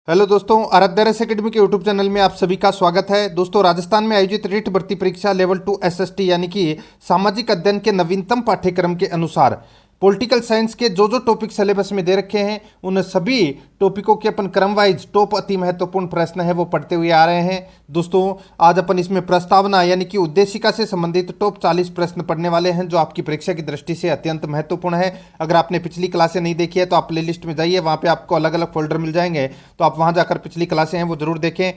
Hello दोस्तों, Aaradhya academy के YouTube channel में आप सभी का स्वागत है। दोस्तों, राजस्थान में आयोजित रीट भर्ती परीक्षा लेवल 2 एसएसटी यानी कि सामाजिक अध्ययन के नवीनतम पाठ्यक्रम के अनुसार पॉलिटिकल साइंस के जो टॉपिक सिलेबस में दे रखे हैं उन सभी टॉपिकों के अपन क्रम वाइज टॉप अति महत्वपूर्ण प्रश्न है वो पढ़ते हुए आ रहे हैं। दोस्तों, आज अपन इसमें प्रस्तावना यानी कि उद्देशिका से संबंधित टॉप 40 प्रश्न पढ़ने वाले हैं जो आपकी परीक्षा की दृष्टि से अत्यंत महत्वपूर्ण है। अगर आपने पिछली क्लासें नहीं देखी है तो आप प्लेलिस्ट में जाइए, वहाँ पे आपको अलग अलग फोल्डर मिल जाएंगे, तो आप वहाँ जाकर पिछली क्लासें हैं वो जरूर देखें।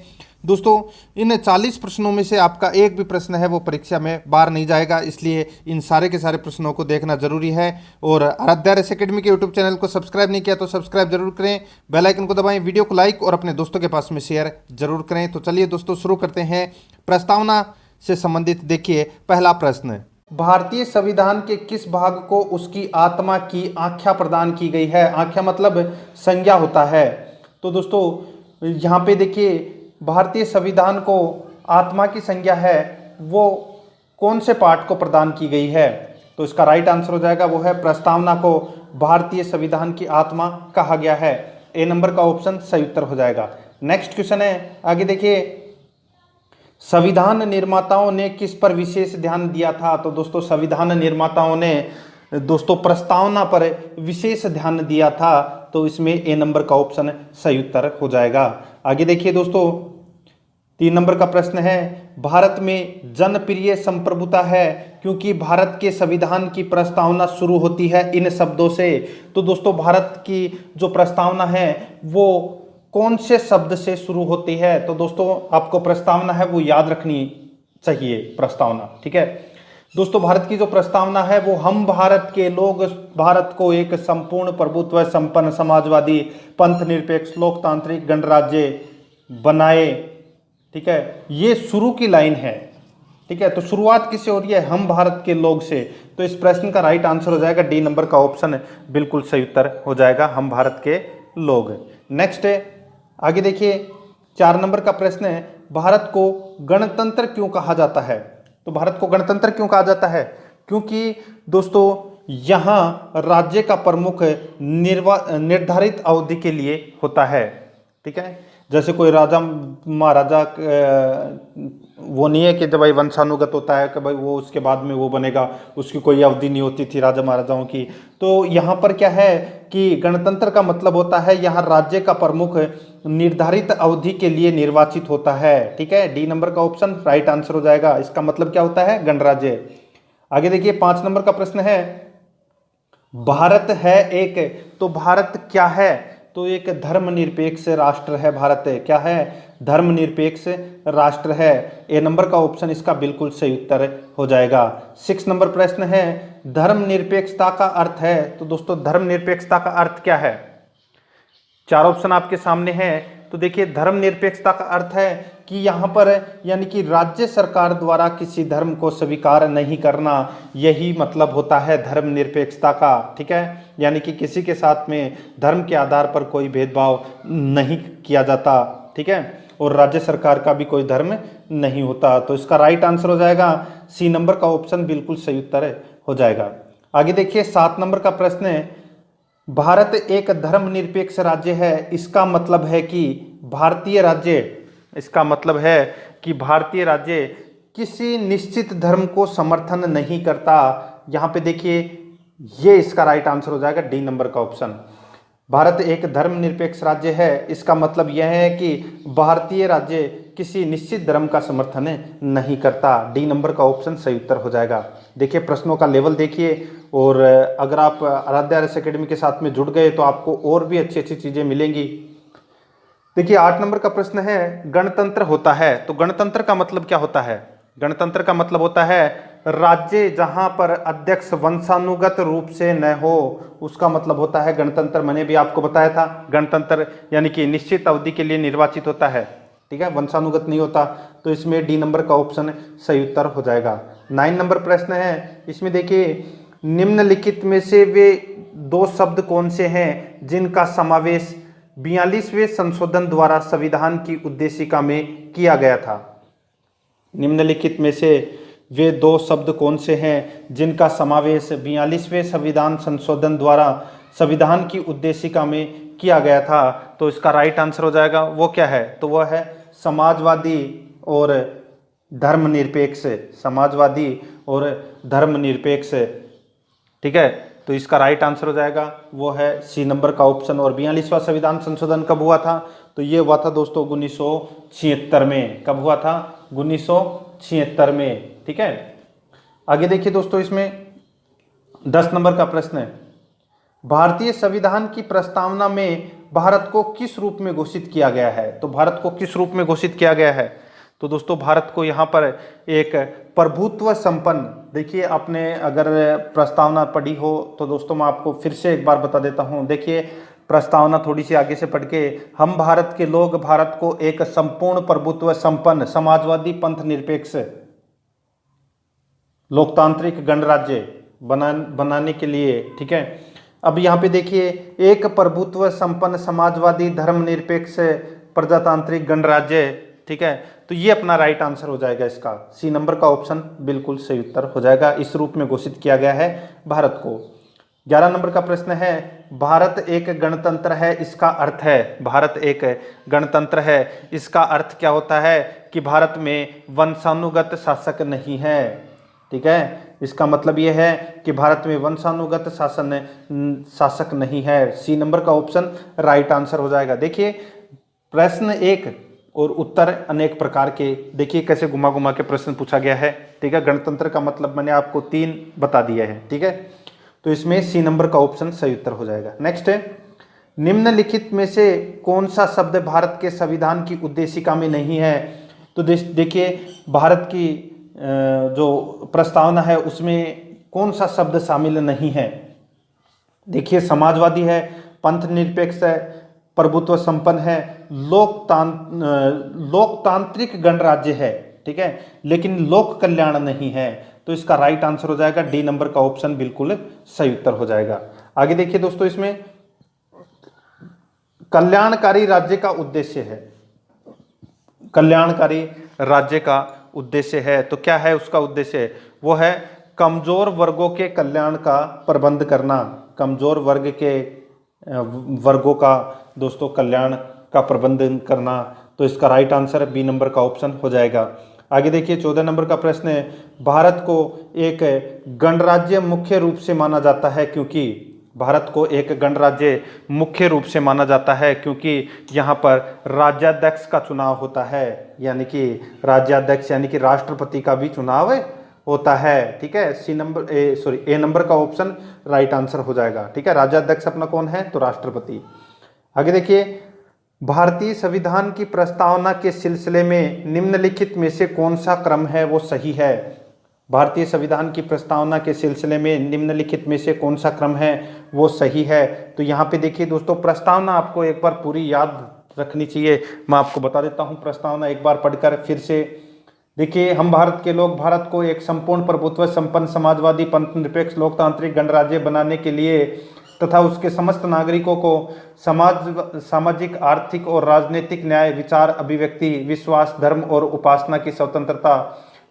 दोस्तों, इन 40 प्रश्नों में से आपका एक भी प्रश्न है वो परीक्षा में बाहर नहीं जाएगा, इसलिए इन सारे के सारे प्रश्नों को देखना जरूरी है। और आराध्या एकेडमी के यूट्यूब चैनल को सब्सक्राइब नहीं किया तो सब्सक्राइब जरूर करें, बेल आइकन को दबाएं, वीडियो को लाइक और अपने दोस्तों के पास में शेयर जरूर करें। तो चलिए दोस्तों, शुरू करते हैं प्रस्तावना से संबंधित। देखिए, पहला प्रश्न, भारतीय संविधान के किस भाग को उसकी आत्मा की आख्या प्रदान की गई है? आख्या मतलब संज्ञा होता है। तो दोस्तों, यहाँ पे देखिए, भारतीय संविधान को आत्मा की संज्ञा है वो कौन से पार्ट को प्रदान की गई है? तो इसका राइट आंसर हो जाएगा वो है प्रस्तावना को भारतीय संविधान की आत्मा कहा गया है। ए नंबर का ऑप्शन सही उत्तर हो जाएगा। नेक्स्ट क्वेश्चन है, आगे देखिए, संविधान निर्माताओं ने किस पर विशेष ध्यान दिया था? तो दोस्तों, संविधान निर्माताओं ने दोस्तों प्रस्तावना पर विशेष ध्यान दिया था, तो इसमें ए नंबर का ऑप्शन सही उत्तर हो जाएगा। आगे देखिए दोस्तों, 3 नंबर का प्रश्न है, भारत में जनप्रिय संप्रभुता है क्योंकि भारत के संविधान की प्रस्तावना शुरू होती है इन शब्दों से। तो दोस्तों, भारत की जो प्रस्तावना है वो कौन से शब्द से शुरू होती है? तो दोस्तों, आपको प्रस्तावना है वो याद रखनी चाहिए, प्रस्तावना, ठीक है। दोस्तों, भारत की जो प्रस्तावना है वो हम भारत के लोग भारत को एक संपूर्ण प्रभुत्व संपन्न समाजवादी पंथ निरपेक्ष लोकतांत्रिक गणराज्य बनाए, ठीक है, ये शुरू की लाइन है, ठीक है। तो शुरुआत किससे हो रही है? हम भारत के लोग से। तो इस प्रश्न का राइट आंसर हो जाएगा डी नंबर का ऑप्शन बिल्कुल सही उत्तर हो जाएगा, हम भारत के लोग। नेक्स्ट है, आगे देखिए, 4 नंबर का प्रश्न है, भारत को गणतंत्र क्यों कहा जाता है? तो भारत को गणतंत्र क्यों कहा जाता है? क्योंकि दोस्तों, यहाँ राज्य का प्रमुख निर्धारित अवधि के लिए होता है, ठीक है। जैसे कोई राजा महाराजा वो नहीं है कि जब भाई वंशानुगत होता है कि भाई वो उसके बाद में वो बनेगा, उसकी कोई अवधि नहीं होती थी राजा महाराजाओं की। तो यहाँ पर क्या है कि गणतंत्र का मतलब होता है यहाँ राज्य का प्रमुख निर्धारित अवधि के लिए निर्वाचित होता है, ठीक है। डी नंबर का ऑप्शन राइट आंसर हो जाएगा। इसका मतलब क्या होता है? गणराज्य। आगे देखिए, 5 नंबर का प्रश्न है, भारत है एक, तो भारत क्या है? तो एक धर्मनिरपेक्ष राष्ट्र है। भारत क्या है? धर्मनिरपेक्ष राष्ट्र है। ए नंबर का ऑप्शन इसका बिल्कुल सही उत्तर हो जाएगा। 6 नंबर प्रश्न है, धर्मनिरपेक्षता का अर्थ है। तो दोस्तों, धर्मनिरपेक्षता का अर्थ क्या है? 4 ऑप्शन आपके सामने हैं। तो देखिए, धर्मनिरपेक्षता का अर्थ है कि यहाँ पर यानी कि राज्य सरकार द्वारा किसी धर्म को स्वीकार नहीं करना, यही मतलब होता है धर्मनिरपेक्षता का, ठीक है। यानी कि किसी के साथ में धर्म के आधार पर कोई भेदभाव नहीं किया जाता, ठीक है, और राज्य सरकार का भी कोई धर्म नहीं होता। तो इसका राइट आंसर हो जाएगा सी नंबर का ऑप्शन बिल्कुल सही उत्तर हो जाएगा। आगे देखिए, 7 नंबर का प्रश्न है, भारत एक धर्मनिरपेक्ष राज्य है, इसका मतलब है कि भारतीय राज्य, इसका मतलब है कि भारतीय राज्य किसी निश्चित धर्म को समर्थन नहीं करता। यहाँ पे देखिए, ये इसका राइट आंसर हो जाएगा डी नंबर का ऑप्शन। भारत एक धर्मनिरपेक्ष राज्य है, इसका मतलब यह है कि भारतीय राज्य किसी निश्चित धर्म का समर्थन नहीं करता। डी नंबर का ऑप्शन सही उत्तर हो जाएगा। देखिए, प्रश्नों का लेवल देखिए, और अगर आप आराध्या एकेडमी के साथ में जुड़ गए तो आपको और भी अच्छी अच्छी चीज़ें मिलेंगी। देखिए, 8 नंबर का प्रश्न है, गणतंत्र होता है, तो गणतंत्र का मतलब क्या होता है? गणतंत्र का मतलब होता है राज्य जहां पर अध्यक्ष वंशानुगत रूप से न हो, उसका मतलब होता है गणतंत्र। मैंने भी आपको बताया था, गणतंत्र यानी कि निश्चित अवधि के लिए निर्वाचित होता है, ठीक है, वंशानुगत नहीं होता। तो इसमें डी नंबर का ऑप्शन सही उत्तर हो जाएगा। 9 नंबर प्रश्न है, इसमें देखिए, निम्नलिखित में से वे 2 शब्द कौन से हैं जिनका समावेश 42वें संशोधन द्वारा संविधान की उद्देशिका में किया गया था? निम्नलिखित में से वे 2 शब्द कौन से हैं जिनका समावेश 42वें संविधान संशोधन द्वारा संविधान की उद्देशिका में किया गया था, तो इसका राइट आंसर हो जाएगा वो क्या है, तो वह है समाजवादी और धर्मनिरपेक्ष, समाजवादी और धर्मनिरपेक्ष। ठीक है, तो इसका राइट आंसर हो जाएगा वो है सी नंबर का ऑप्शन। और 42वां संविधान संशोधन कब हुआ था, तो ये हुआ था दोस्तों 1976 में। कब हुआ था, 1976 में। ठीक है, आगे देखिए दोस्तों, इसमें 10 नंबर का प्रश्न है, भारतीय संविधान की प्रस्तावना में भारत को किस रूप में घोषित किया गया है। तो भारत को किस रूप में घोषित किया गया है, तो दोस्तों भारत को यहाँ पर एक प्रभुत्व संपन्न, देखिए आपने अगर प्रस्तावना पढ़ी हो तो दोस्तों मैं आपको फिर से एक बार बता देता हूँ। देखिए प्रस्तावना थोड़ी सी आगे से पढ़ के, हम भारत के लोग भारत को एक संपूर्ण प्रभुत्व संपन्न समाजवादी पंथ निरपेक्ष लोकतांत्रिक गणराज्य बनाने के लिए। ठीक है, अब यहाँ पे देखिए एक प्रभुत्व संपन्न समाजवादी धर्मनिरपेक्ष प्रजातांत्रिक गणराज्य। ठीक है, तो ये अपना राइट आंसर हो जाएगा, इसका सी नंबर का ऑप्शन बिल्कुल सही उत्तर हो जाएगा। इस रूप में घोषित किया गया है भारत को। 11 नंबर का प्रश्न है, भारत एक गणतंत्र है, इसका अर्थ है, भारत एक गणतंत्र है, इसका अर्थ क्या होता है कि भारत में वंशानुगत शासक नहीं है। ठीक है, इसका मतलब यह है कि भारत में वंशानुगत शासक नहीं है। सी नंबर का ऑप्शन राइट आंसर हो जाएगा। देखिए प्रश्न एक और उत्तर अनेक प्रकार के, देखिए कैसे घुमा घुमा के प्रश्न पूछा गया है। ठीक है, गणतंत्र का मतलब मैंने आपको 3 बता दिया है। ठीक है, तो इसमें सी नंबर का ऑप्शन सही उत्तर हो जाएगा। नेक्स्ट है, निम्नलिखित में से कौन सा शब्द भारत के संविधान की उद्देशिका में नहीं है। तो देखिए भारत की जो प्रस्तावना है उसमें कौन सा शब्द शामिल नहीं है। देखिए समाजवादी है, पंथ निरपेक्ष है, प्रभुत्व संपन्न है, लोकतांत्रिक गणराज्य है। ठीक है, लेकिन लोक कल्याण नहीं है। तो इसका राइट आंसर हो जाएगा डी नंबर का ऑप्शन बिल्कुल सही उत्तर हो जाएगा। आगे देखिए दोस्तों, इसमें कल्याणकारी राज्य का उद्देश्य है, कल्याणकारी राज्य का उद्देश्य है, तो क्या है उसका उद्देश्य, वो है कमजोर वर्गों के कल्याण का प्रबंध करना, कमजोर वर्गों का दोस्तों कल्याण का प्रबंधन करना। तो इसका राइट आंसर बी नंबर का ऑप्शन हो जाएगा। आगे देखिए 14 नंबर का प्रश्न है, भारत को एक गणराज्य मुख्य रूप से माना जाता है क्योंकि, भारत को एक गणराज्य मुख्य रूप से माना जाता है क्योंकि यहाँ पर राज्याध्यक्ष का चुनाव होता है, यानी कि राज्याध्यक्ष यानी कि राष्ट्रपति का भी चुनाव होता है। ठीक है, ए नंबर का ऑप्शन राइट आंसर हो जाएगा। ठीक है, राज्याध्यक्ष अपना कौन है, तो राष्ट्रपति। आगे देखिए, भारतीय संविधान की प्रस्तावना के सिलसिले में निम्नलिखित में से कौन सा क्रम है वो सही है। भारतीय संविधान की प्रस्तावना के सिलसिले में निम्नलिखित में से कौन सा क्रम है वो सही है। तो यहाँ पे देखिए दोस्तों, प्रस्तावना आपको एक बार पूरी याद रखनी चाहिए। मैं आपको बता देता हूँ प्रस्तावना एक बार पढ़कर फिर से। देखिए, हम भारत के लोग भारत को एक संपूर्ण प्रभुत्व संपन्न समाजवादी पंथ निरपेक्ष लोकतांत्रिक गणराज्य बनाने के लिए तथा उसके समस्त नागरिकों को सामाजिक आर्थिक और राजनीतिक न्याय, विचार अभिव्यक्ति, विश्वास, धर्म और उपासना की स्वतंत्रता,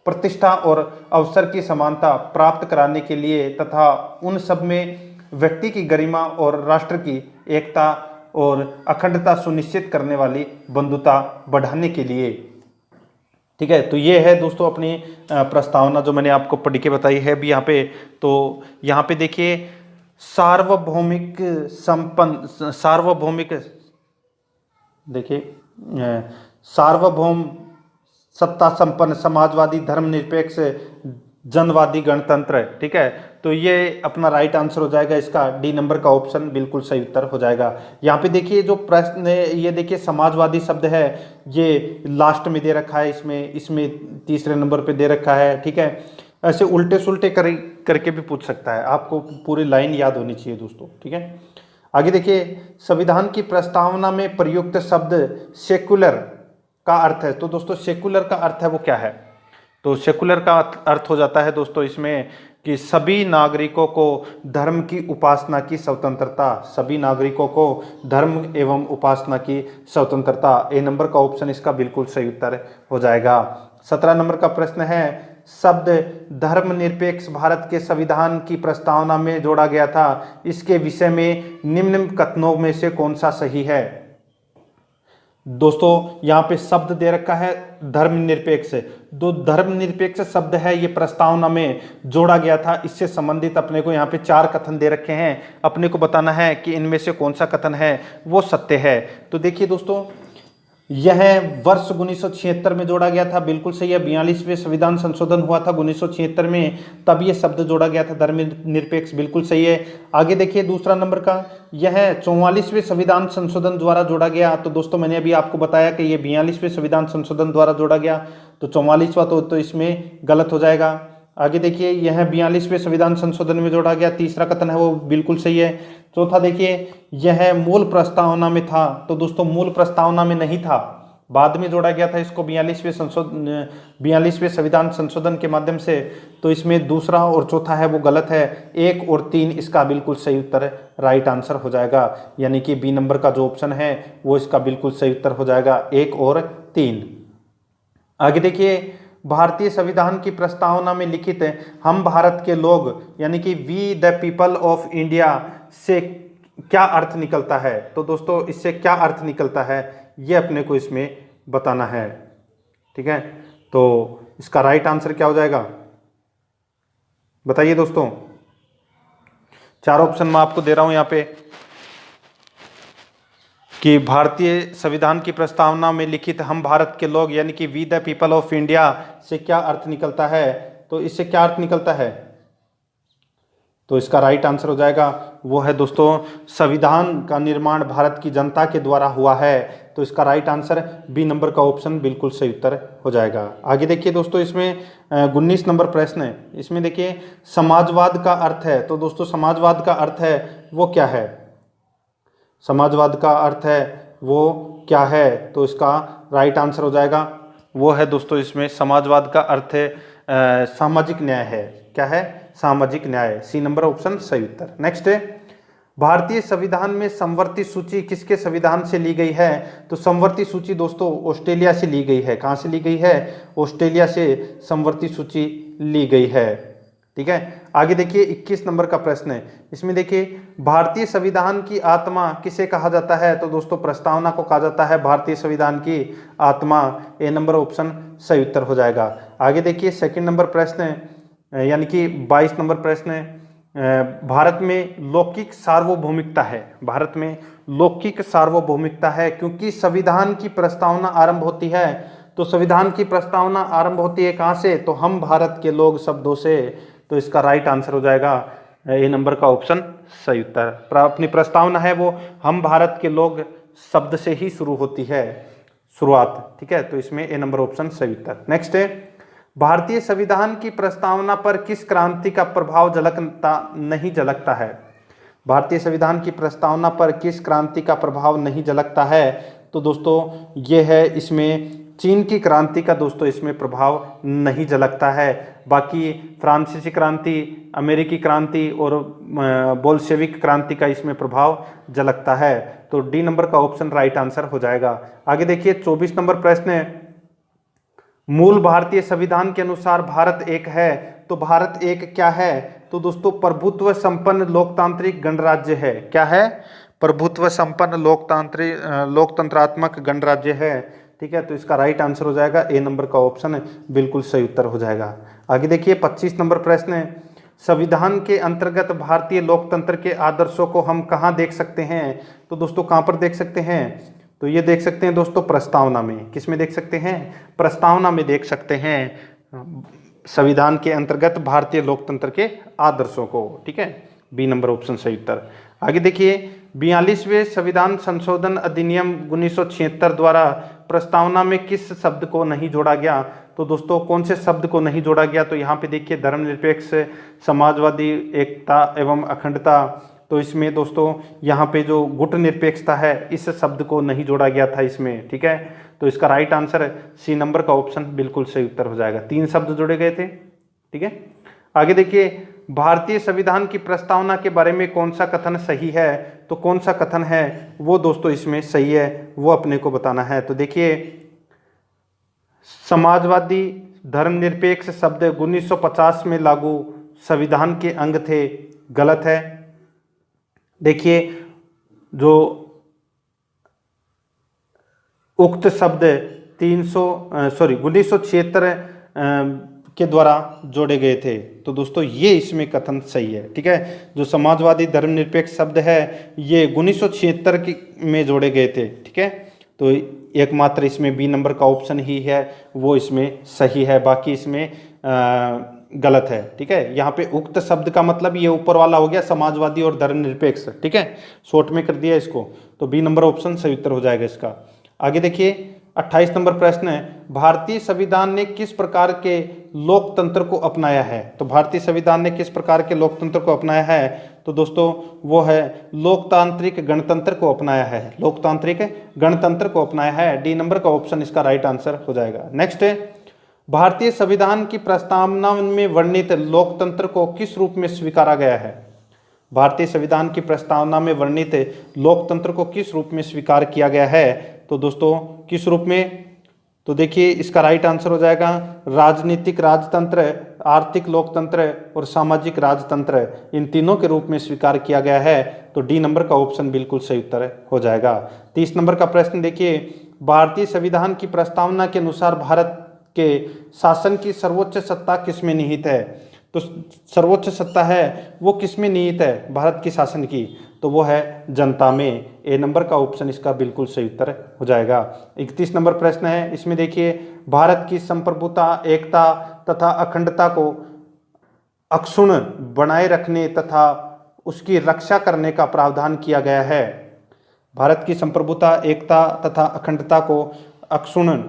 प्रतिष्ठा और अवसर की समानता प्राप्त कराने के लिए तथा उन सब में व्यक्ति की गरिमा और राष्ट्र की एकता और अखंडता सुनिश्चित करने वाली बंधुता बढ़ाने के लिए। ठीक है, तो ये है दोस्तों अपनी प्रस्तावना जो मैंने आपको पढ़ के बताई है अभी यहाँ पे। तो यहाँ पे देखिए सार्वभौम सत्ता संपन्न समाजवादी धर्मनिरपेक्ष जनवादी गणतंत्र। ठीक है, तो ये अपना राइट आंसर हो जाएगा, इसका डी नंबर का ऑप्शन बिल्कुल सही उत्तर हो जाएगा। यहाँ पे देखिए जो प्रश्न है, ये देखिए समाजवादी शब्द है, ये लास्ट में दे रखा है, इसमें तीसरे नंबर पे दे रखा है। ठीक है, ऐसे उल्टे सुल्टे करके भी पूछ सकता है, आपको पूरी लाइन याद होनी चाहिए दोस्तों। ठीक है, आगे देखिए, संविधान की प्रस्तावना में प्रयुक्त शब्द सेक्युलर का अर्थ है। तो दोस्तों सेक्युलर का अर्थ है वो क्या है, तो सेक्युलर का अर्थ हो जाता है दोस्तों इसमें कि सभी नागरिकों को धर्म की उपासना की स्वतंत्रता, सभी नागरिकों को धर्म एवं उपासना की स्वतंत्रता। ए नंबर का ऑप्शन इसका बिल्कुल सही उत्तर हो जाएगा। 17 नंबर का प्रश्न है, शब्द धर्मनिरपेक्ष भारत के संविधान की प्रस्तावना में जोड़ा गया था, इसके विषय में निम्न कथनों में से कौन सा सही है? दोस्तों यहाँ पे शब्द दे रखा है धर्मनिरपेक्ष। जो धर्मनिरपेक्ष शब्द है ये प्रस्तावना में जोड़ा गया था, इससे संबंधित अपने को यहाँ पे 4 कथन दे रखे हैं। अपने को बताना है कि इनमें से कौन सा कथन है वो सत्य है। तो देखिए दोस्तों, यह वर्ष 1976 में जोड़ा गया था, बिल्कुल सही है। 42वें संविधान संशोधन हुआ था 1976 में, तब यह शब्द जोड़ा गया था धर्मनिरपेक्ष, बिल्कुल सही है। आगे देखिए दूसरा नंबर का, यह 44वें संविधान संशोधन द्वारा जोड़ा गया। तो दोस्तों मैंने अभी आपको बताया कि यह 42वें संविधान संशोधन द्वारा जोड़ा गया, तो 44वां तो इसमें गलत हो जाएगा। आगे देखिए, यह 42वें संविधान संशोधन में जोड़ा गया, तीसरा कथन है वो बिल्कुल सही है। चौथा देखिए, यह मूल प्रस्तावना में था। तो दोस्तों मूल प्रस्तावना में नहीं था, बाद में जोड़ा गया था इसको 42वें संविधान संशोधन के माध्यम से। तो इसमें दूसरा और चौथा है वो गलत है। 1 और 3 इसका बिल्कुल सही उत्तर राइट आंसर हो जाएगा, यानी कि बी नंबर का जो ऑप्शन है वो इसका बिल्कुल सही उत्तर हो जाएगा, 1 और 3। आगे देखिए, भारतीय संविधान की प्रस्तावना में लिखित हम भारत के लोग यानी कि we the people of India से क्या अर्थ निकलता है? तो दोस्तों इससे क्या अर्थ निकलता है ये अपने को इसमें बताना है, ठीक है। तो इसका राइट आंसर क्या हो जाएगा बताइए दोस्तों। 4 ऑप्शन मैं आपको दे रहा हूं यहाँ पे कि भारतीय संविधान की प्रस्तावना में लिखित हम भारत के लोग यानी कि we the people of India से क्या अर्थ निकलता है? तो इससे क्या अर्थ निकलता है? तो इसका राइट आंसर हो जाएगा वो है दोस्तों, संविधान का निर्माण भारत की जनता के द्वारा हुआ है। तो इसका राइट आंसर बी नंबर का ऑप्शन बिल्कुल सही उत्तर हो जाएगा। आगे देखिए दोस्तों, इसमें 19 नंबर प्रश्न है। इसमें देखिए समाजवाद का अर्थ है। तो दोस्तों समाजवाद का अर्थ है वो क्या है? समाजवाद का अर्थ है वो क्या है? तो इसका राइट आंसर हो जाएगा वो है दोस्तों, इसमें समाजवाद का अर्थ है सामाजिक न्याय है। क्या है? सामाजिक न्याय। सी नंबर ऑप्शन सही उत्तर। नेक्स्ट है, भारतीय संविधान में समवर्ती सूची किसके संविधान से ली गई है? तो समवर्ती सूची दोस्तों ऑस्ट्रेलिया से ली गई है। कहाँ से ली गई है? ऑस्ट्रेलिया से समवर्ती सूची ली गई है, ठीक है। आगे देखिए 21 नंबर का प्रश्न है। इसमें देखिए भारतीय संविधान की आत्मा किसे कहा जाता है? तो दोस्तों प्रस्तावना को कहा जाता है भारतीय संविधान की आत्मा। ए नंबर ऑप्शन सही उत्तर हो जाएगा। आगे देखिए सेकंड नंबर प्रश्न है, यानी कि 22 नंबर प्रश्न है, भारत में लौकिक सार्वभौमिकता है। भारत में लौकिक सार्वभौमिकता है क्योंकि संविधान की प्रस्तावना आरंभ होती है। तो संविधान की प्रस्तावना आरंभ होती है कहाँ से? तो हम भारत के लोग शब्दों से। तो इसका राइट आंसर हो जाएगा ए नंबर का ऑप्शन सही उत्तर। अपनी प्रस्तावना है वो हम भारत के लोग शब्द से ही शुरू होती है, शुरुआत, ठीक है। तो इसमें ए नंबर ऑप्शन सही उत्तर। नेक्स्ट है, भारतीय संविधान की प्रस्तावना पर किस क्रांति का प्रभाव नहीं झलकता है? भारतीय संविधान की प्रस्तावना पर किस क्रांति का प्रभाव नहीं झलकता है? तो दोस्तों ये है इसमें चीन की क्रांति का दोस्तों इसमें प्रभाव नहीं झलकता है। बाकी फ्रांसीसी क्रांति, अमेरिकी क्रांति और बोल्शेविक क्रांति का इसमें प्रभाव झलकता है। तो डी नंबर का ऑप्शन राइट आंसर हो जाएगा। आगे देखिए 24 नंबर प्रश्न है, मूल भारतीय संविधान के अनुसार भारत एक है। तो भारत एक क्या है? तो दोस्तों प्रभुत्व संपन्न लोकतांत्रिक गणराज्य है। क्या है? प्रभुत्व संपन्न लोकतंत्रात्मक गणराज्य है, ठीक है। तो इसका राइट आंसर हो जाएगा ए नंबर का ऑप्शन बिल्कुल सही उत्तर हो जाएगा। आगे देखिए 25 नंबर प्रश्न है, संविधान के अंतर्गत भारतीय लोकतंत्र के आदर्शों को हम कहाँ देख सकते हैं? तो दोस्तों कहाँ पर देख सकते हैं? तो ये देख सकते हैं दोस्तों प्रस्तावना में। किस में देख सकते हैं? प्रस्तावना में देख सकते हैं संविधान के अंतर्गत भारतीय लोकतंत्र के आदर्शों को, ठीक है। बी नंबर ऑप्शन सही उत्तर। आगे देखिए 42वें संविधान संशोधन अधिनियम 1976 द्वारा प्रस्तावना में किस शब्द को नहीं जोड़ा गया? तो दोस्तों कौन से शब्द को नहीं जोड़ा गया? तो यहाँ पे देखिए धर्मनिरपेक्ष, समाजवादी, एकता एवं अखंडता। तो इसमें दोस्तों यहाँ पे जो गुट निरपेक्षता है इस शब्द को नहीं जोड़ा गया था इसमें, ठीक है। तो इसका राइट आंसर सी नंबर का ऑप्शन बिल्कुल सही उत्तर हो जाएगा। 3 शब्द जोड़े गए थे, ठीक है। आगे देखिए भारतीय संविधान की प्रस्तावना के बारे में कौन सा कथन सही है? तो कौन सा कथन है वो दोस्तों इसमें सही है वो अपने को बताना है। तो देखिए समाजवादी धर्मनिरपेक्ष शब्द 1950 में लागू संविधान के अंग थे, गलत है। देखिए जो उक्त शब्द 1976 के द्वारा जोड़े गए थे, तो दोस्तों ये इसमें कथन सही है। ठीक है, जो समाजवादी धर्मनिरपेक्ष शब्द है ये 1976 में जोड़े गए थे। ठीक है, तो एकमात्र इसमें बी नंबर का ऑप्शन ही है वो इसमें सही है, बाकी इसमें गलत है। ठीक है, यहाँ पे उक्त शब्द का मतलब ये ऊपर वाला हो गया समाजवादी और धर्मनिरपेक्ष। ठीक है, शॉर्ट में कर दिया इसको, तो बी नंबर ऑप्शन सही उत्तर हो जाएगा इसका। आगे देखिए 28 नंबर प्रश्न है, भारतीय संविधान ने किस प्रकार के लोकतंत्र को अपनाया है? तो भारतीय संविधान ने किस प्रकार के लोकतंत्र को अपनाया है? तो दोस्तों वो है लोकतांत्रिक गणतंत्र को अपनाया है, लोकतांत्रिक गणतंत्र को अपनाया है। डी नंबर का ऑप्शन इसका राइट आंसर हो जाएगा। नेक्स्ट है, भारतीय संविधान की प्रस्तावना में वर्णित लोकतंत्र को किस रूप में स्वीकारा गया है? भारतीय संविधान की प्रस्तावना में वर्णित लोकतंत्र को किस रूप में स्वीकार किया गया है? तो दोस्तों किस रूप में? तो देखिए इसका राइट आंसर हो जाएगा राजनीतिक राजतंत्र, आर्थिक लोकतंत्र और सामाजिक राजतंत्र, इन तीनों के रूप में स्वीकार किया गया है। तो डी नंबर का ऑप्शन बिल्कुल सही उत्तर हो जाएगा। 30 नंबर का प्रश्न देखिए, भारतीय संविधान की प्रस्तावना के अनुसार भारत के शासन की सर्वोच्च सत्ता किसमें निहित है? तो सर्वोच्च सत्ता है वो किसमें निहित है भारत की शासन की? तो वो है जनता में। ए नंबर का ऑप्शन इसका बिल्कुल सही उत्तर हो जाएगा। 31 नंबर प्रश्न है, इसमें देखिए भारत की संप्रभुता, एकता तथा अखंडता को अक्षुण्ण बनाए रखने तथा उसकी रक्षा करने का प्रावधान किया गया है। भारत की संप्रभुता, एकता तथा अखंडता को अक्षुण्ण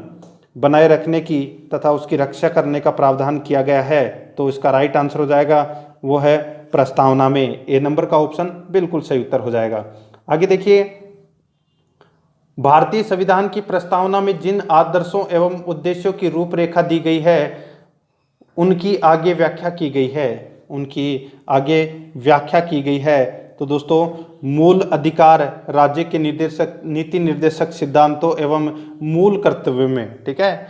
बनाए रखने की तथा उसकी रक्षा करने का प्रावधान किया गया है। तो इसका राइट आंसर हो जाएगा वो है प्रस्तावना में। ए नंबर का ऑप्शन बिल्कुल सही उत्तर हो जाएगा। आगे देखिए, भारतीय संविधान की प्रस्तावना में जिन आदर्शों एवं उद्देश्यों की रूपरेखा दी गई है उनकी आगे व्याख्या की गई है, उनकी आगे व्याख्या की गई है। तो दोस्तों मूल अधिकार, राज्य के निर्देशक, नीति निर्देशक सिद्धांतों एवं मूल कर्तव्य में। ठीक है,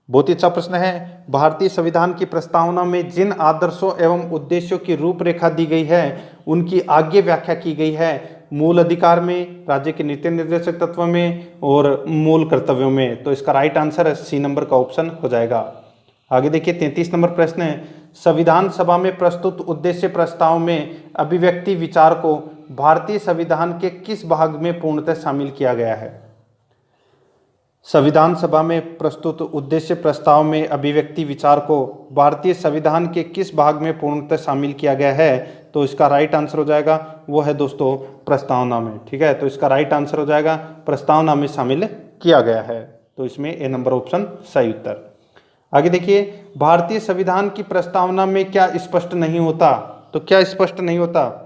बहुत ही अच्छा प्रश्न है। भारतीय संविधान की प्रस्तावना में जिन आदर्शों एवं उद्देश्यों की रूपरेखा दी गई है उनकी आगे व्याख्या की गई है मूल अधिकार में, राज्य के नीति निर्देशक तत्व में और मूल कर्तव्यों में। तो इसका राइट आंसर सी नंबर का ऑप्शन हो जाएगा। आगे देखिए 33 नंबर प्रश्न है, संविधान सभा में प्रस्तुत उद्देश्य प्रस्ताव में अभिव्यक्ति विचार को भारतीय संविधान के किस भाग में पूर्णतः शामिल किया गया है? संविधान सभा में प्रस्तुत उद्देश्य प्रस्ताव में अभिव्यक्ति विचार को भारतीय संविधान के किस भाग में पूर्णतः शामिल किया गया है? तो इसका राइट आंसर हो जाएगा वो है दोस्तों प्रस्तावना में। ठीक है, तो इसका राइट आंसर हो जाएगा प्रस्तावना में शामिल किया गया है। तो इसमें ए नंबर ऑप्शन सही उत्तर। आगे देखिए, भारतीय संविधान की प्रस्तावना में क्या स्पष्ट नहीं होता? तो क्या स्पष्ट नहीं होता?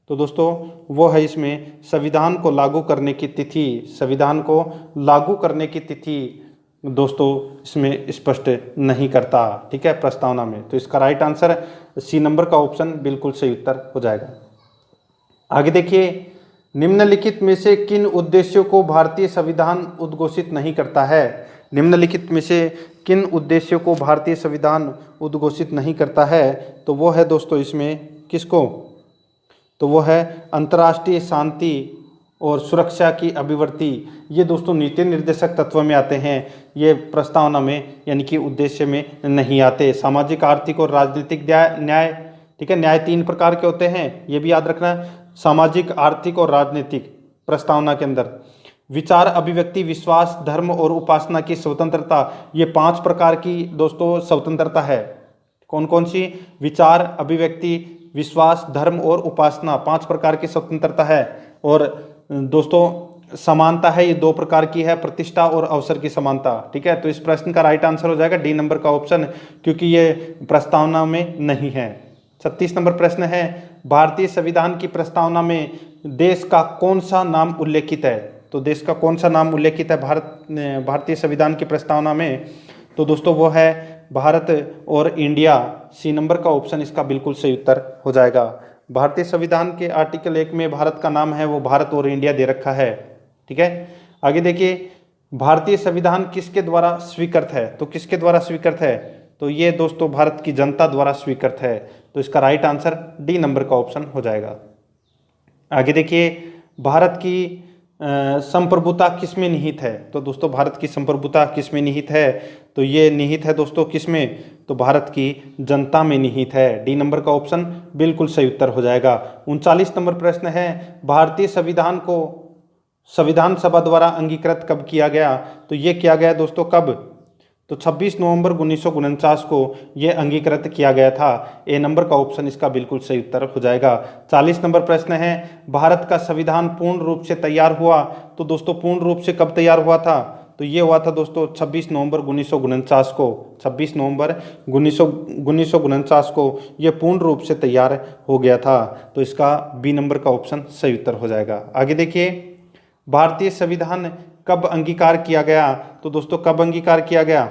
तो दोस्तों वो है इसमें संविधान को लागू करने की तिथि, संविधान को लागू करने की तिथि दोस्तों इसमें स्पष्ट नहीं करता। ठीक है, प्रस्तावना में। तो इसका राइट आंसर सी नंबर का ऑप्शन बिल्कुल सही उत्तर हो जाएगा। आगे देखिए, निम्नलिखित में से किन उद्देश्यों को भारतीय संविधान उद्घोषित नहीं करता है? निम्नलिखित में से किन उद्देश्यों को भारतीय संविधान उद्घोषित नहीं करता है? तो वो है दोस्तों इसमें किसको? तो वो है अंतर्राष्ट्रीय शांति और सुरक्षा की अभिवृद्धि। ये दोस्तों नीति निर्देशक तत्व में आते हैं, ये प्रस्तावना में यानी कि उद्देश्य में नहीं आते। सामाजिक, आर्थिक और राजनीतिक न्याय। ठीक है, न्याय 3 प्रकार के होते हैं, ये भी याद रखना, सामाजिक, आर्थिक और राजनीतिक। प्रस्तावना के अंदर विचार, अभिव्यक्ति, विश्वास, धर्म और उपासना की स्वतंत्रता, ये 5 प्रकार की दोस्तों स्वतंत्रता है। कौन कौन सी? विचार, अभिव्यक्ति, विश्वास, धर्म और उपासना, 5 प्रकार की स्वतंत्रता है। और दोस्तों समानता है, ये 2 प्रकार की है, प्रतिष्ठा और अवसर की समानता। ठीक है, तो इस प्रश्न का राइट आंसर हो जाएगा डी नंबर का ऑप्शन, क्योंकि ये प्रस्तावना में नहीं है। 36 नंबर प्रश्न है, भारतीय संविधान की प्रस्तावना में देश का कौन सा नाम उल्लेखित है? तो देश का कौन सा नाम उल्लेखित है भारतीय संविधान की प्रस्तावना में? तो दोस्तों वो है भारत और इंडिया। सी नंबर का ऑप्शन इसका बिल्कुल सही उत्तर हो जाएगा। भारतीय संविधान के आर्टिकल 1 में भारत का नाम है वो भारत और इंडिया दे रखा है। ठीक है, आगे देखिए, भारतीय संविधान किसके द्वारा स्वीकृत है? तो किसके द्वारा स्वीकृत है? तो ये दोस्तों भारत की जनता द्वारा स्वीकृत है। तो इसका राइट आंसर डी नंबर का ऑप्शन हो जाएगा। आगे देखिए, भारत की संप्रभुता किसमें निहित है? तो दोस्तों भारत की संप्रभुता किसमें निहित है? तो ये निहित है दोस्तों किसमें? तो भारत की जनता में निहित है। डी नंबर का ऑप्शन बिल्कुल सही उत्तर हो जाएगा। 39 नंबर प्रश्न है, भारतीय संविधान को संविधान सभा द्वारा अंगीकृत कब किया गया? तो ये किया गया दोस्तों कब? तो 26 नवंबर 1949 को यह अंगीकृत किया गया था। ए नंबर का ऑप्शन इसका बिल्कुल सही उत्तर हो जाएगा। 40 नंबर प्रश्न है, भारत का संविधान पूर्ण रूप से तैयार हुआ? तो दोस्तों पूर्ण रूप से कब तैयार हुआ था? तो ये हुआ था दोस्तों 26 नवंबर 1949 को। 26 नवंबर 1949 को यह पूर्ण रूप से तैयार हो गया था। तो इसका बी नंबर का ऑप्शन सही उत्तर हो जाएगा। आगे देखिए, भारतीय संविधान कब अंगीकार किया गया? तो दोस्तों कब अंगीकार किया गया?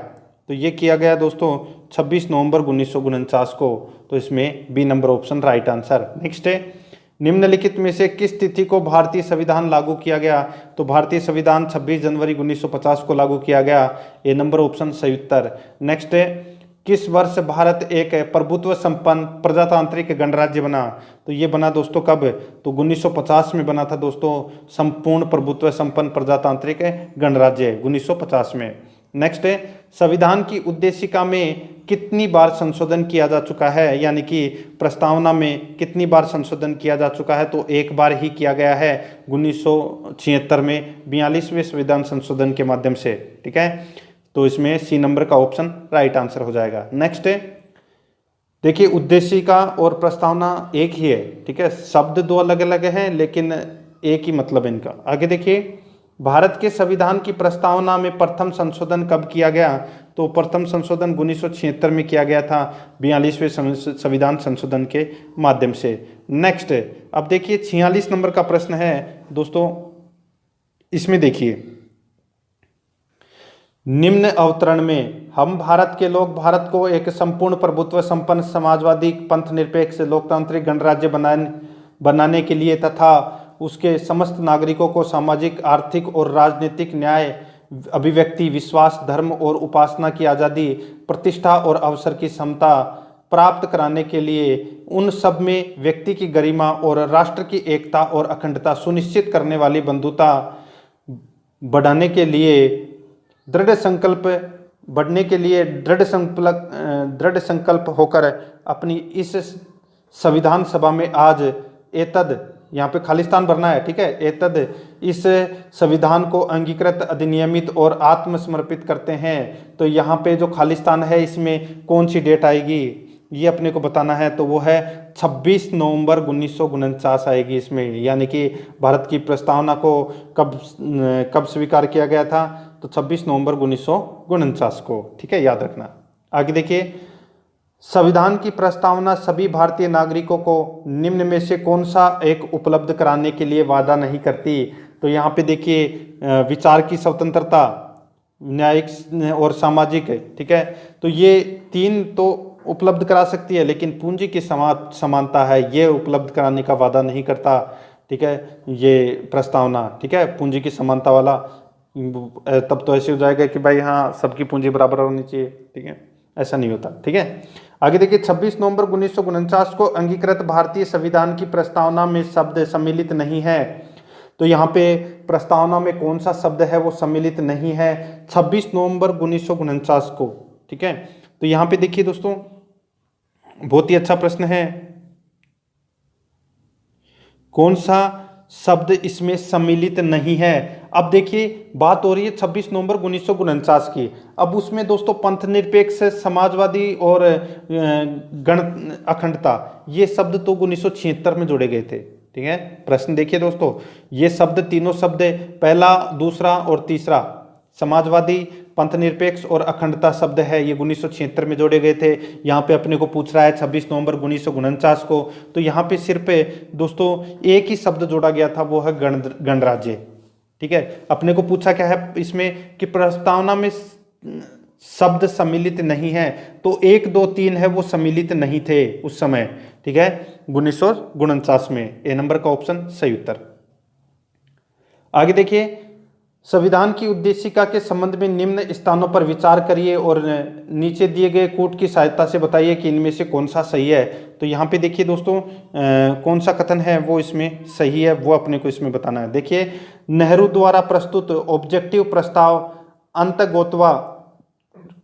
तो ये किया गया दोस्तों 26 नवंबर 1949 को। तो इसमें बी number option right answer. Next है, निम्नलिखित में से किस तिथि को भारतीय संविधान लागू किया गया? तो भारतीय संविधान 26 जनवरी 1950 को लागू किया गया। ए नंबर ऑप्शन सही उत्तर। नेक्स्ट है, किस वर्ष भारत एक प्रभुत्व संपन्न प्रजातांत्रिक गणराज्य बना? तो ये बना दोस्तों कब? तो 1950 में बना था दोस्तों संपूर्ण प्रभुत्व संपन्न प्रजातांत्रिक गणराज्य 1950 में। नेक्स्ट है, संविधान की उद्देशिका में कितनी बार संशोधन किया जा चुका है? यानी कि प्रस्तावना में कितनी बार संशोधन किया जा चुका है? तो एक बार ही किया गया है 1976 में 42वें संविधान संशोधन के माध्यम से। ठीक है, तो इसमें सी नंबर का ऑप्शन राइट आंसर हो जाएगा। नेक्स्ट है, देखिए उद्देशिका और प्रस्तावना एक ही है। ठीक है, शब्द दो अलग अलग हैं लेकिन एक ही मतलब है इनका। आगे देखिए, भारत के संविधान की प्रस्तावना में प्रथम संशोधन कब किया गया? तो प्रथम संशोधन 1976 में किया गया था 42वें संविधान संशोधन के माध्यम से। नेक्स्ट, अब देखिए 46 नंबर का प्रश्न है दोस्तों, इसमें देखिए, निम्न अवतरण में हम भारत के लोग भारत को एक संपूर्ण प्रभुत्व संपन्न समाजवादी पंथ निरपेक्ष लोकतांत्रिक गणराज्य बनाने के लिए तथा उसके समस्त नागरिकों को सामाजिक आर्थिक और राजनीतिक न्याय अभिव्यक्ति विश्वास धर्म और उपासना की आज़ादी प्रतिष्ठा और अवसर की समता प्राप्त कराने के लिए उन सब में व्यक्ति की गरिमा और राष्ट्र की एकता और अखंडता सुनिश्चित करने वाली बंधुता बढ़ाने के लिए दृढ़ संकल्प होकर अपनी इस संविधान सभा में आज एतद, यहाँ पे खालिस्तान भरना है। ठीक है, एतद इस संविधान को अंगीकृत अधिनियमित और आत्मसमर्पित करते हैं। तो यहाँ पे जो खालिस्तान है इसमें कौन सी डेट आएगी ये अपने को बताना है। तो वो है 26 नवंबर 1949 आएगी इसमें। यानी कि भारत की प्रस्तावना को कब स्वीकार किया गया था? तो 26 नवंबर 1949 को। ठीक है, याद रखना। आगे देखिए, संविधान की प्रस्तावना सभी भारतीय नागरिकों को निम्न में से कौन सा एक उपलब्ध कराने के लिए वादा नहीं करती? तो यहाँ पे देखिए, विचार की स्वतंत्रता, न्यायिक और सामाजिक है। ठीक है, तो ये तीन तो उपलब्ध करा सकती है लेकिन पूंजी की समानता है ये उपलब्ध कराने का वादा नहीं करता। ठीक है, ये प्रस्तावना। ठीक है, पूंजी की समानता वाला, तब तो ऐसे हो जाएगा कि भाई हाँ सबकी पूंजी बराबर होनी चाहिए। ठीक है, ऐसा नहीं होता। ठीक है, आगे देखिए, 26 नवंबर 1949 को अंगीकृत भारतीय संविधान की प्रस्तावना में शब्द सम्मिलित नहीं है। तो यहाँ पे प्रस्तावना में कौन सा शब्द है वो सम्मिलित नहीं है 26 नवंबर 1949 को। ठीक है, तो यहाँ पे देखिए दोस्तों, बहुत ही अच्छा प्रश्न है, कौन सा शब्द इसमें सम्मिलित नहीं है। अब देखिए बात हो रही है 26 नवंबर 1949 की। अब उसमें दोस्तों पंथ निरपेक्ष, समाजवादी और गण अखंडता ये शब्द तो 1976 में जोड़े गए थे। ठीक है, प्रश्न देखिए दोस्तों, ये शब्द तीनों शब्द पहला, दूसरा और तीसरा, समाजवादी, पंथ निरपेक्ष और अखंडता शब्द है, ये 1976 में जोड़े गए थे। यहाँ पे अपने को पूछ रहा है 26 नवंबर 1949 को। तो यहाँ पे सिर्फ दोस्तों एक ही शब्द जोड़ा गया था, वो है गणराज्य। ठीक है, अपने को पूछा क्या है इसमें कि प्रस्तावना में शब्द सम्मिलित नहीं है, तो 1, 2, 3 है वो सम्मिलित नहीं थे उस समय। ठीक है, 1949 में। ए नंबर का ऑप्शन सही उत्तर। आगे देखिए, संविधान की उद्देशिका के संबंध में निम्न स्थानों पर विचार करिए और नीचे दिए गए कूट की सहायता से बताइए कि इनमें से कौन सा सही है। तो यहाँ पे देखिए दोस्तों, कौन सा कथन है वो इसमें सही है वो अपने को इसमें बताना है। देखिए, नेहरू द्वारा प्रस्तुत ऑब्जेक्टिव प्रस्ताव अंतर्गोतवा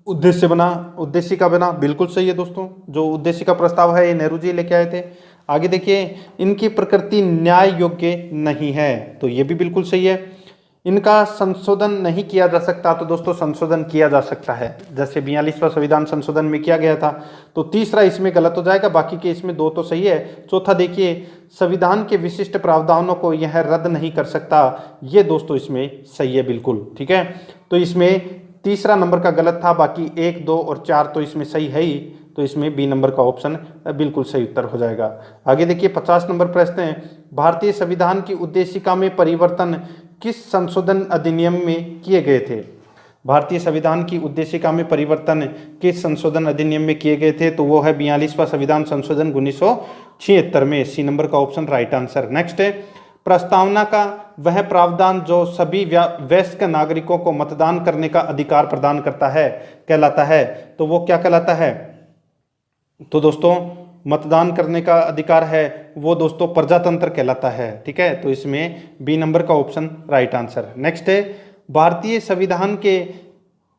उद्देशिका बना, बिल्कुल सही है दोस्तों। जो उद्देशिका प्रस्ताव है ये नेहरू जी लेके आए थे। आगे देखिए, इनकी प्रकृति न्याय योग्य नहीं है, तो ये भी बिल्कुल सही है। इनका संशोधन नहीं किया जा सकता, तो दोस्तों संशोधन किया जा सकता है, जैसे 42वां संविधान संशोधन में किया गया था। तो तीसरा इसमें गलत हो जाएगा, बाकी के इसमें 2 तो सही है। चौथा देखिए, संविधान के विशिष्ट प्रावधानों को यह रद्द नहीं कर सकता, ये दोस्तों इसमें सही है बिल्कुल, ठीक है। तो इसमें तीसरा नंबर का गलत था, बाकी 1, 2 और 4 तो इसमें सही है ही, तो इसमें बी नंबर का ऑप्शन बिल्कुल सही उत्तर हो जाएगा। आगे देखिए, 50 नंबर प्रश्न है, भारतीय संविधान की उद्देशिका में परिवर्तन किस संशोधन अधिनियम में किए गए थे? भारतीय संविधान की उद्देशिका में परिवर्तन किस संशोधन अधिनियम में किए गए थे? तो वो है 42वां संविधान संशोधन 1976 में। सी नंबर का ऑप्शन राइट आंसर। नेक्स्ट है, प्रस्तावना का वह प्रावधान जो सभी वयस्क नागरिकों को मतदान करने का अधिकार प्रदान करता है कहलाता है, तो वो क्या कहलाता है? तो दोस्तों मतदान करने का अधिकार है वो दोस्तों प्रजातंत्र कहलाता है, ठीक है। तो इसमें बी नंबर का ऑप्शन राइट आंसर। नेक्स्ट है, भारतीय संविधान के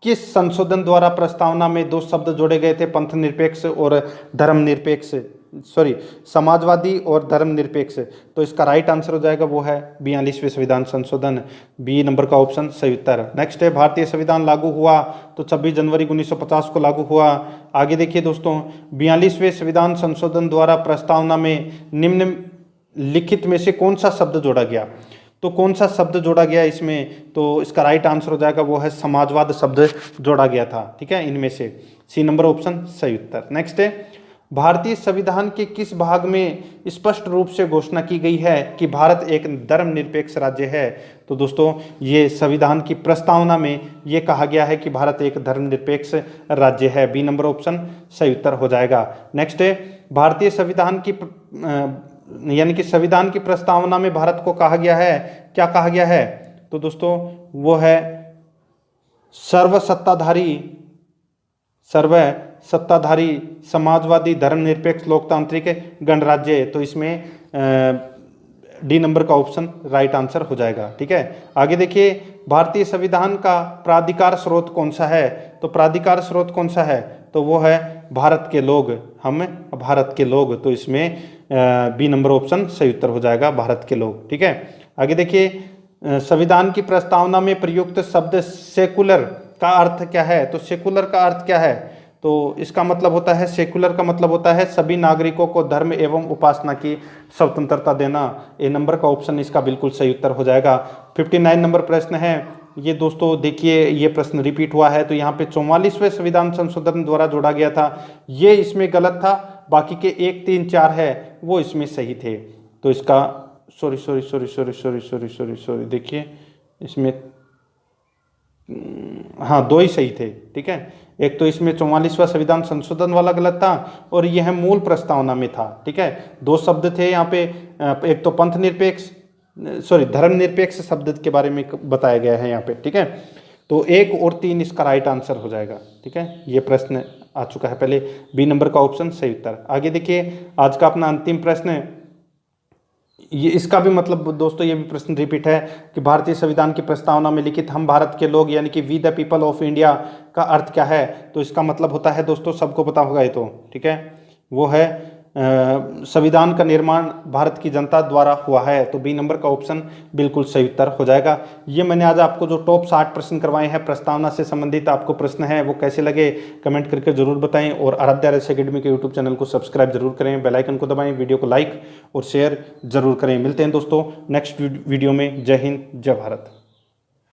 किस संशोधन द्वारा प्रस्तावना में 2 शब्द जोड़े गए थे? पंथ निरपेक्ष और धर्मनिरपेक्ष, समाजवादी और धर्मनिरपेक्ष। तो इसका राइट आंसर हो जाएगा वो है 42वें संविधान संशोधन, बी नंबर का ऑप्शन सही उत्तर। नेक्स्ट है, भारतीय संविधान लागू हुआ तो 26 जनवरी 1950 को लागू हुआ। आगे देखिए दोस्तों, 42वें संविधान संशोधन द्वारा प्रस्तावना में निम्नलिखित में से कौन सा शब्द जोड़ा गया? तो कौन सा शब्द जोड़ा गया इसमें? तो इसका राइट आंसर हो जाएगा वो है समाजवाद शब्द जोड़ा गया था, ठीक है। इनमें से सी नंबर ऑप्शन सही उत्तर। नेक्स्ट है, भारतीय संविधान के किस भाग में स्पष्ट रूप से घोषणा की गई है कि भारत एक धर्मनिरपेक्ष राज्य है? तो दोस्तों ये संविधान की प्रस्तावना में ये कहा गया है कि भारत एक धर्मनिरपेक्ष राज्य है, बी नंबर ऑप्शन सही उत्तर हो जाएगा। नेक्स्ट है, भारतीय संविधान की यानी कि संविधान की प्रस्तावना में भारत को कहा गया है, क्या कहा गया है? तो दोस्तों वो है सर्वसत्ताधारी समाजवादी धर्मनिरपेक्ष लोकतांत्रिक गणराज्य। तो इसमें डी नंबर का ऑप्शन राइट आंसर हो जाएगा, ठीक है। आगे देखिए, भारतीय संविधान का प्राधिकार स्रोत कौन सा है? तो प्राधिकार स्रोत कौन सा है? तो वो है भारत के लोग, हम भारत के लोग। तो इसमें बी नंबर ऑप्शन सही उत्तर हो जाएगा, भारत के लोग, ठीक है। आगे देखिए, संविधान की प्रस्तावना में प्रयुक्त शब्द सेकुलर का अर्थ क्या है? तो सेकुलर का अर्थ क्या है? तो इसका मतलब होता है, सेकुलर का मतलब होता है सभी नागरिकों को धर्म एवं उपासना की स्वतंत्रता देना। ए नंबर का ऑप्शन इसका बिल्कुल सही उत्तर हो जाएगा। 59 नंबर प्रश्न है, ये दोस्तों देखिए ये प्रश्न रिपीट हुआ है। तो यहाँ पे 44वें संविधान संशोधन द्वारा जोड़ा गया था, ये इसमें गलत था, बाकी के 1, 3, 4 है वो इसमें सही थे। तो इसका सॉरी देखिए इसमें हाँ 2 ही सही थे, ठीक है। एक तो इसमें 44वां संविधान संशोधन वाला गलत था और यह मूल प्रस्तावना में था, ठीक है। 2 शब्द थे यहाँ पे, एक तो धर्मनिरपेक्ष शब्द के बारे में बताया गया है यहाँ पे, ठीक है। तो 1 और 3 इसका राइट आंसर हो जाएगा, ठीक है। ये प्रश्न आ चुका है पहले, बी नंबर का ऑप्शन सही उत्तर। आगे देखिए, आज का अपना अंतिम प्रश्न है, ये इसका भी मतलब दोस्तों ये भी प्रश्न रिपीट है कि भारतीय संविधान की प्रस्तावना में लिखित हम भारत के लोग यानी कि we the people of India का अर्थ क्या है? तो इसका मतलब होता है दोस्तों, सबको पता होगा ये तो, ठीक है, वो है संविधान का निर्माण भारत की जनता द्वारा हुआ है। तो बी नंबर का ऑप्शन बिल्कुल सही उत्तर हो जाएगा। ये मैंने आज आपको जो टॉप 60 प्रश्न करवाए हैं प्रस्तावना से संबंधित आपको प्रश्न है वो कैसे लगे कमेंट करके जरूर बताएं और आराध्या RS अकेडमी के यूट्यूब चैनल को सब्सक्राइब जरूर करें, बेल आइकन को दबाएं, वीडियो को लाइक और शेयर जरूर करें। मिलते हैं दोस्तों नेक्स्ट वीडियो में। जय हिंद, जय भारत।